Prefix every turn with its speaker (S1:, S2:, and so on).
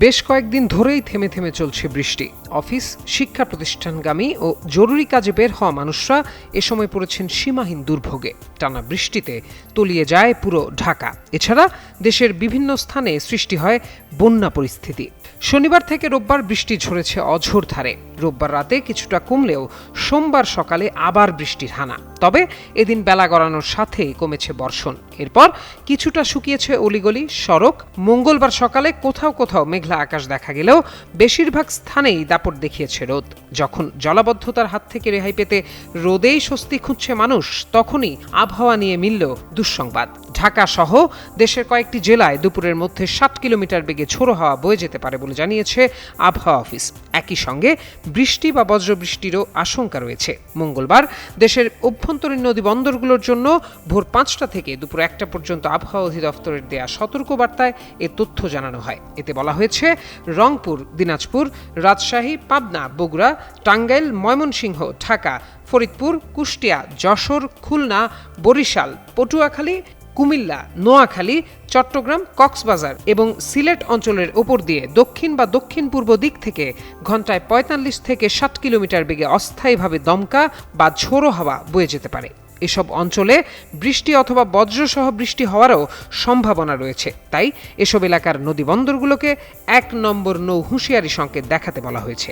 S1: বেশ কয়েকদিন ধরেই থেমে থেমে চলছে বৃষ্টি। অফিস, শিক্ষা প্রতিষ্ঠানগামী ও জরুরি কাজে বের হওয়া মানুষরা এ সময় পড়েছেন সীমাহীন দুর্ভোগে। টানা বৃষ্টিতে তলিয়ে যায় পুরো ঢাকা। এছাড়া দেশের বিভিন্ন স্থানে সৃষ্টি হয় বন্যা পরিস্থিতি। শনিবার থেকে রোববার বৃষ্টি ঝরেছে অঝোর ধারে। রোববার রাতে কিছুটা কমলেও সোমবার সকালে আবার বৃষ্টির হানা। তবে এদিন বেলা গড়ানোর সাথে কমেছে বর্ষণ। এরপর কিছুটা শুকিয়েছে অলিগলি, সড়ক। মঙ্গলবার সকালে কোথাও কোথাও মেঘলা আকাশ দেখা গেলেও বেশিরভাগ স্থানেই দাপট দেখিয়েছে রোদ। যখন জলাবদ্ধতার হাত থেকে রেহাই পেতে রোদেই স্বস্তি খুঁজছে মানুষ, তখনই আবহাওয়া নিয়ে মিলল দুঃসংবাদ। ঢাকা সহ দেশের কয়েকটি জেলায় দুপুরের মধ্যে 60 কিলোমিটার বেগে ঝোড়ো হাওয়া বয়ে যেতে পারে বলে জানিয়েছে আবহাওয়া অফিস। একই সঙ্গে বৃষ্টি বা বজ্রবৃষ্টিরও আশঙ্কা রয়েছে। মঙ্গলবার দেশের অভ্যন্তরীণ নদী বন্দরগুলোর জন্য ভোর 5টা থেকে দুপুর 1টা পর্যন্ত আবহাওয়া অধিদপ্তরের দেয়া সতর্কবার্তায় এ তথ্য জানানো হয়। এতে বলা হয়েছে, রংপুর, দিনাজপুর, রাজশাহী, পাবনা, বগুড়া, টাঙ্গাইল, ময়মনসিংহ, ঢাকা, ফরিদপুর, কুষ্টিয়া, যশোর, খুলনা, বরিশাল, পটুয়াখালী, কুমিল্লা, নোয়াখালী, চট্টগ্রাম, কক্সবাজার এবং সিলেট অঞ্চলের ওপর দিয়ে দক্ষিণ বা দক্ষিণ পূর্ব দিক থেকে ঘন্টায় 45 থেকে 60 কিলোমিটার বেগে অস্থায়ীভাবে দমকা বা ঝোড়ো হাওয়া বয়ে যেতে পারে। এসব অঞ্চলে বৃষ্টি অথবা বজ্রসহ বৃষ্টি হওয়ারও সম্ভাবনা রয়েছে। তাই এসব এলাকার নদীবন্দরগুলোকে 1 নম্বর নৌ হুঁশিয়ারি সংকেত দেখাতে বলা হয়েছে।